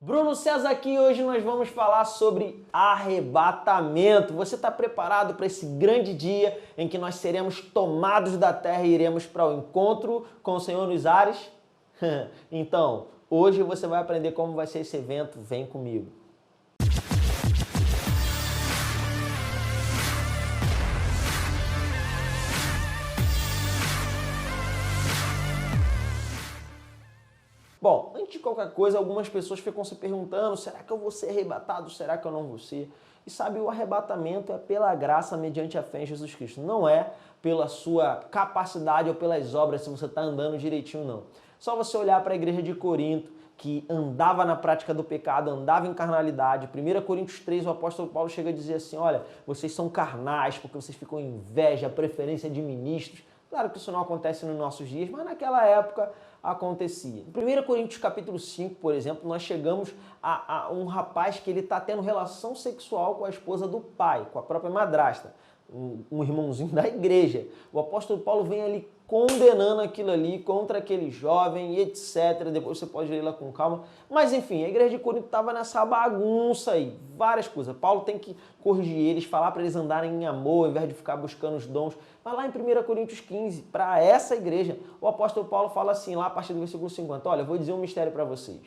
Bruno César aqui, hoje nós vamos falar sobre arrebatamento. Você está preparado para esse grande dia em que nós seremos tomados da terra e iremos para o encontro com o Senhor nos ares? Então, hoje você vai aprender como vai ser esse evento. Vem comigo. Bom, antes de qualquer coisa, algumas pessoas ficam se perguntando, será que eu vou ser arrebatado? Será que eu não vou ser? E sabe, o arrebatamento é pela graça mediante a fé em Jesus Cristo. Não é pela sua capacidade ou pelas obras, se você está andando direitinho, não. Só você olhar para a igreja de Corinto, que andava na prática do pecado, andava em carnalidade. 1 Coríntios 3, o apóstolo Paulo chega a dizer assim, olha, vocês são carnais porque vocês ficam em inveja, preferência de ministros. Claro que isso não acontece nos nossos dias, mas naquela época acontecia. Em 1 Coríntios capítulo 5, por exemplo, nós chegamos a um rapaz que ele está tendo relação sexual com a esposa do pai, com a própria madrasta, um irmãozinho da igreja. O apóstolo Paulo vem ali condenando aquilo ali contra aquele jovem e etc. Depois você pode ler lá com calma. Mas enfim, a igreja de Corinto estava nessa bagunça aí, várias coisas. Paulo tem que corrigir eles, falar para eles andarem em amor, ao invés de ficar buscando os dons. Mas lá em 1 Coríntios 15, para essa igreja, o apóstolo Paulo fala assim, lá a partir do versículo 50, olha, eu vou dizer um mistério para vocês.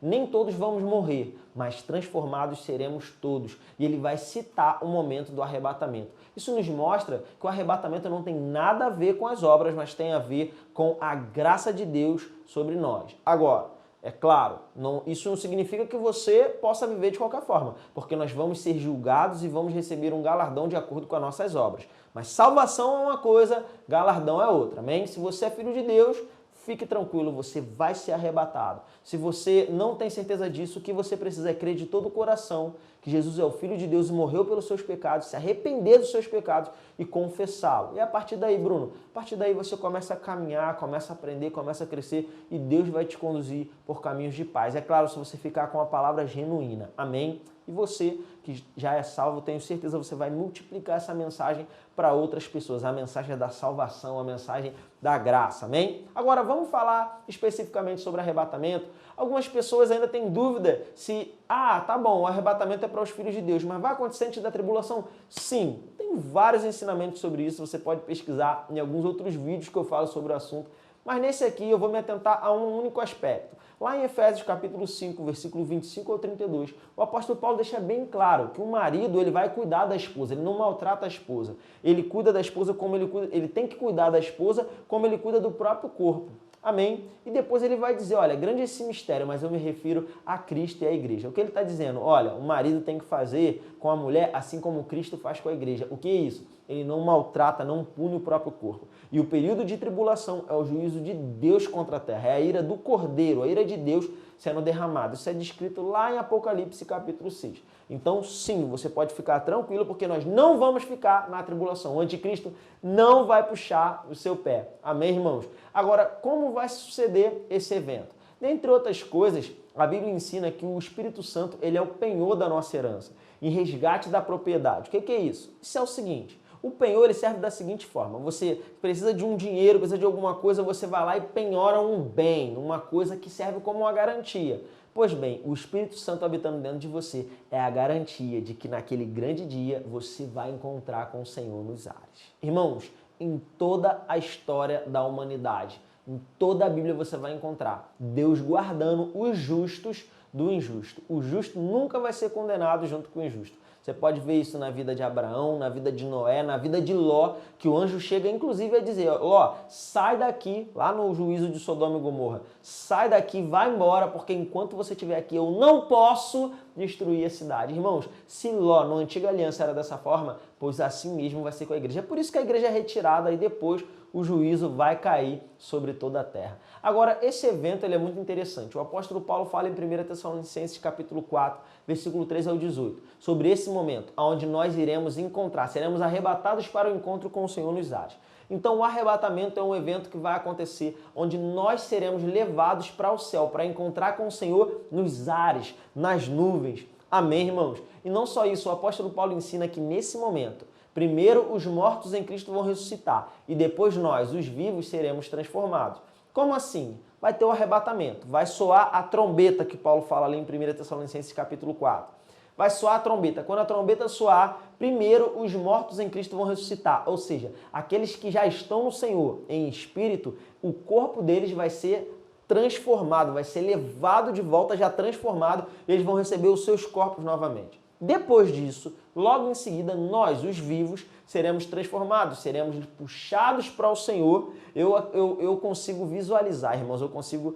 Nem todos vamos morrer, mas transformados seremos todos. E ele vai citar o momento do arrebatamento. Isso nos mostra que o arrebatamento não tem nada a ver com as obras, mas tem a ver com a graça de Deus sobre nós. Agora, é claro, isso não significa que você possa viver de qualquer forma, porque nós vamos ser julgados e vamos receber um galardão de acordo com as nossas obras. Mas salvação é uma coisa, galardão é outra, amém? Se você é filho de Deus, fique tranquilo, você vai ser arrebatado. Se você não tem certeza disso, o que você precisa é crer de todo o coração que Jesus é o Filho de Deus e morreu pelos seus pecados, se arrepender dos seus pecados e confessá-lo. E a partir daí, Bruno, a partir daí você começa a caminhar, começa a aprender, começa a crescer e Deus vai te conduzir por caminhos de paz. É claro, se você ficar com a palavra genuína. Amém? E você, que já é salvo, tenho certeza você vai multiplicar essa mensagem para outras pessoas. A mensagem da salvação, a mensagem da graça. Amém? Agora, vamos falar especificamente sobre arrebatamento. Algumas pessoas ainda têm dúvida se, tá bom, o arrebatamento é para os filhos de Deus, mas vai acontecer antes da tribulação? Sim, tem vários ensinamentos sobre isso, você pode pesquisar em alguns outros vídeos que eu falo sobre o assunto, mas nesse aqui eu vou me atentar a um único aspecto. Lá em Efésios capítulo 5, versículo 25 ao 32, o apóstolo Paulo deixa bem claro que o marido ele vai cuidar da esposa, ele não maltrata a esposa. Ele cuida da esposa como ele tem que cuidar da esposa como ele cuida do próprio corpo. Amém? E depois ele vai dizer, olha, grande esse mistério, mas eu me refiro a Cristo e à igreja. O que ele está dizendo? Olha, o marido tem que fazer com a mulher assim como Cristo faz com a igreja. O que é isso? Ele não maltrata, não pune o próprio corpo. E o período de tribulação é o juízo de Deus contra a terra. É a ira do Cordeiro, a ira de Deus sendo derramada. Isso é descrito lá em Apocalipse capítulo 6. Então, sim, você pode ficar tranquilo, porque nós não vamos ficar na tribulação. O anticristo não vai puxar o seu pé. Amém, irmãos? Agora, como vai suceder esse evento? Dentre outras coisas, a Bíblia ensina que o Espírito Santo ele é o penhor da nossa herança, em resgate da propriedade. O que é isso? Isso é o seguinte, o penhor ele serve da seguinte forma, você precisa de um dinheiro, precisa de alguma coisa, você vai lá e penhora um bem, uma coisa que serve como uma garantia. Pois bem, o Espírito Santo habitando dentro de você é a garantia de que naquele grande dia você vai encontrar com o Senhor nos ares. Irmãos, em toda a história da humanidade, em toda a Bíblia você vai encontrar Deus guardando os justos do injusto. O justo nunca vai ser condenado junto com o injusto. Você pode ver isso na vida de Abraão, na vida de Noé, na vida de Ló, que o anjo chega inclusive a dizer, Ló, sai daqui, lá no juízo de Sodoma e Gomorra, sai daqui, vai embora, porque enquanto você estiver aqui eu não posso destruir a cidade. Irmãos, se Ló, na antiga aliança, era dessa forma, pois assim mesmo vai ser com a igreja. É por isso que a igreja é retirada e depois o juízo vai cair sobre toda a terra. Agora, esse evento ele é muito interessante. O apóstolo Paulo fala em 1 Tessalonicenses capítulo 4, versículo 3 ao 18, sobre esse momento, onde nós iremos encontrar, seremos arrebatados para o encontro com o Senhor nos ares. Então, o arrebatamento é um evento que vai acontecer, onde nós seremos levados para o céu, para encontrar com o Senhor nos ares, nas nuvens. Amém, irmãos? E não só isso, o apóstolo Paulo ensina que nesse momento, primeiro os mortos em Cristo vão ressuscitar e depois nós, os vivos, seremos transformados. Como assim? Vai ter o arrebatamento, vai soar a trombeta que Paulo fala ali em 1 Tessalonicenses capítulo 4. Vai soar a trombeta. Quando a trombeta soar, primeiro os mortos em Cristo vão ressuscitar. Ou seja, aqueles que já estão no Senhor em espírito, o corpo deles vai ser transformado, vai ser levado de volta já transformado, e eles vão receber os seus corpos novamente. Depois disso, logo em seguida, nós, os vivos, seremos transformados, seremos puxados para o Senhor. Eu consigo visualizar, irmãos, eu consigo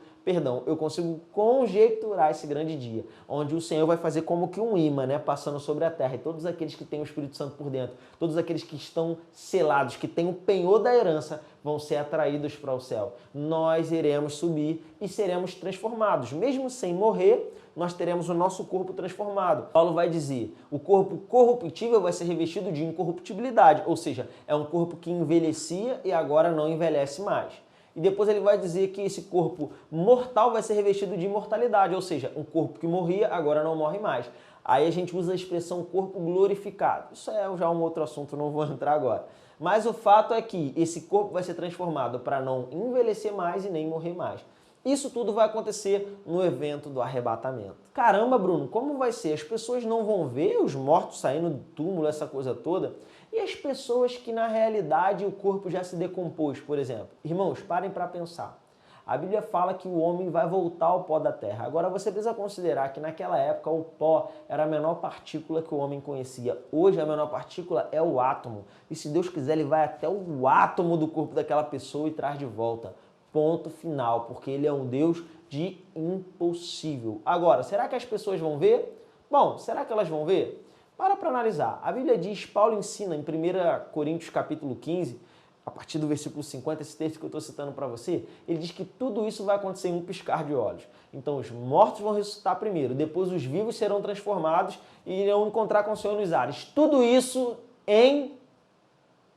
conjecturar esse grande dia, onde o Senhor vai fazer como que um imã, né, passando sobre a terra, e todos aqueles que têm o Espírito Santo por dentro, todos aqueles que estão selados, que têm o penhor da herança, vão ser atraídos para o céu. Nós iremos subir e seremos transformados, mesmo sem morrer. Nós teremos o nosso corpo transformado. Paulo vai dizer, o corpo corruptível vai ser revestido de incorruptibilidade, ou seja, é um corpo que envelhecia e agora não envelhece mais. E depois ele vai dizer que esse corpo mortal vai ser revestido de imortalidade, ou seja, um corpo que morria agora não morre mais. Aí a gente usa a expressão corpo glorificado. Isso é já um outro assunto, não vou entrar agora. Mas o fato é que esse corpo vai ser transformado para não envelhecer mais e nem morrer mais. Isso tudo vai acontecer no evento do arrebatamento. Caramba, Bruno, como vai ser? As pessoas não vão ver os mortos saindo do túmulo, essa coisa toda? E as pessoas que na realidade o corpo já se decompôs, por exemplo? Irmãos, parem para pensar. A Bíblia fala que o homem vai voltar ao pó da terra. Agora você precisa considerar que naquela época o pó era a menor partícula que o homem conhecia. Hoje a menor partícula é o átomo. E se Deus quiser, ele vai até o átomo do corpo daquela pessoa e traz de volta. Ponto final, porque ele é um Deus de impossível. Agora, será que as pessoas vão ver? Bom, será que elas vão ver? Para analisar. A Bíblia diz, Paulo ensina em 1 Coríntios capítulo 15, a partir do versículo 50, esse texto que eu estou citando para você, ele diz que tudo isso vai acontecer em um piscar de olhos. Então os mortos vão ressuscitar primeiro, depois os vivos serão transformados e irão encontrar com o Senhor nos ares. Tudo isso em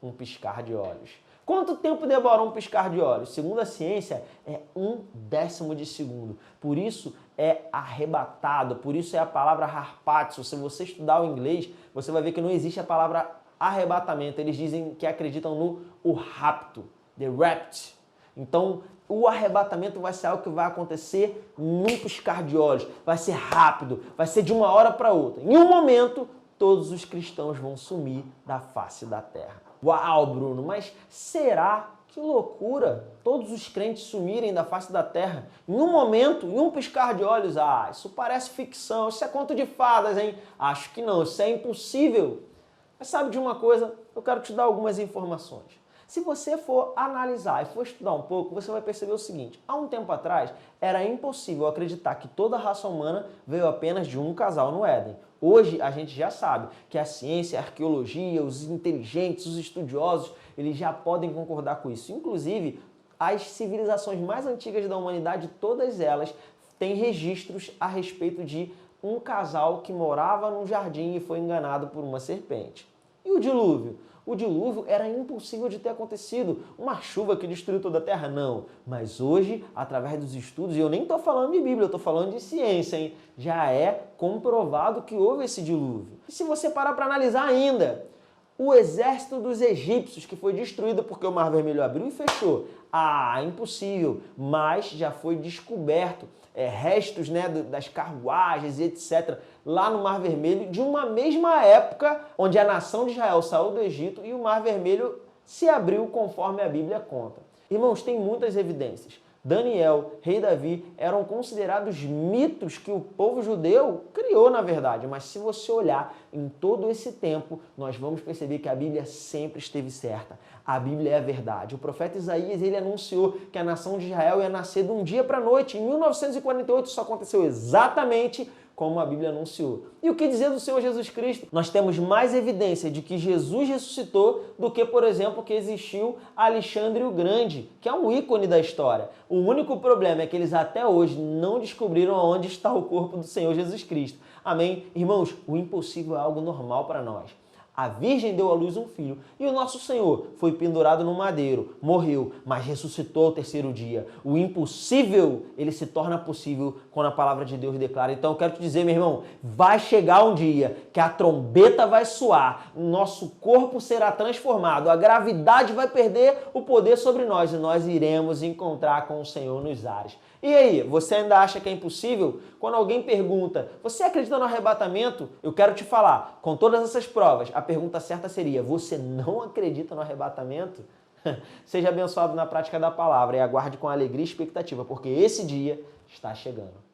um piscar de olhos. Quanto tempo demora um piscar de olhos? Segundo a ciência, é 1/10 de segundo. Por isso é arrebatado, por isso é a palavra harpazo. Se você estudar o inglês, você vai ver que não existe a palavra arrebatamento. Eles dizem que acreditam no rapto, the rapt. Então, o arrebatamento vai ser algo que vai acontecer num piscar de olhos. Vai ser rápido, vai ser de uma hora para outra. Em um momento, todos os cristãos vão sumir da face da terra. Uau, Bruno, mas será? Que loucura! Todos os crentes sumirem da face da terra em um momento, em um piscar de olhos. Ah, isso parece ficção, isso é conto de fadas, hein? Acho que não, isso é impossível. Mas sabe de uma coisa? Eu quero te dar algumas informações. Se você for analisar e for estudar um pouco, você vai perceber o seguinte. Há um tempo atrás, era impossível acreditar que toda a raça humana veio apenas de um casal no Éden. Hoje, a gente já sabe que a ciência, a arqueologia, os inteligentes, os estudiosos, eles já podem concordar com isso. Inclusive, as civilizações mais antigas da humanidade, todas elas, têm registros a respeito de um casal que morava num jardim e foi enganado por uma serpente. E o dilúvio? O dilúvio era impossível de ter acontecido. Uma chuva que destruiu toda a terra? Não. Mas hoje, através dos estudos, e eu nem estou falando de Bíblia, eu estou falando de ciência, hein? Já é comprovado que houve esse dilúvio. E se você parar para analisar ainda, o exército dos egípcios, que foi destruído porque o Mar Vermelho abriu e fechou. Ah, impossível. Mas já foi descoberto restos, né, das carruagens e etc. lá no Mar Vermelho, de uma mesma época onde a nação de Israel saiu do Egito e o Mar Vermelho se abriu conforme a Bíblia conta. Irmãos, tem muitas evidências. Daniel, rei Davi, eram considerados mitos que o povo judeu criou, na verdade. Mas se você olhar em todo esse tempo, nós vamos perceber que a Bíblia sempre esteve certa. A Bíblia é a verdade. O profeta Isaías, ele anunciou que a nação de Israel ia nascer de um dia para a noite. Em 1948, isso aconteceu exatamente como a Bíblia anunciou. E o que dizer do Senhor Jesus Cristo? Nós temos mais evidência de que Jesus ressuscitou do que, por exemplo, que existiu Alexandre o Grande, que é um ícone da história. O único problema é que eles até hoje não descobriram onde está o corpo do Senhor Jesus Cristo. Amém? Irmãos, o impossível é algo normal para nós. A virgem deu à luz um filho e o nosso Senhor foi pendurado no madeiro, morreu, mas ressuscitou ao terceiro dia. O impossível, ele se torna possível quando a palavra de Deus declara. Então eu quero te dizer, meu irmão, vai chegar um dia que a trombeta vai soar, o nosso corpo será transformado, a gravidade vai perder o poder sobre nós e nós iremos encontrar com o Senhor nos ares. E aí, você ainda acha que é impossível? Quando alguém pergunta, você acredita no arrebatamento? Eu quero te falar, com todas essas provas, a pergunta certa seria, você não acredita no arrebatamento? Seja abençoado na prática da palavra e aguarde com alegria e expectativa, porque esse dia está chegando.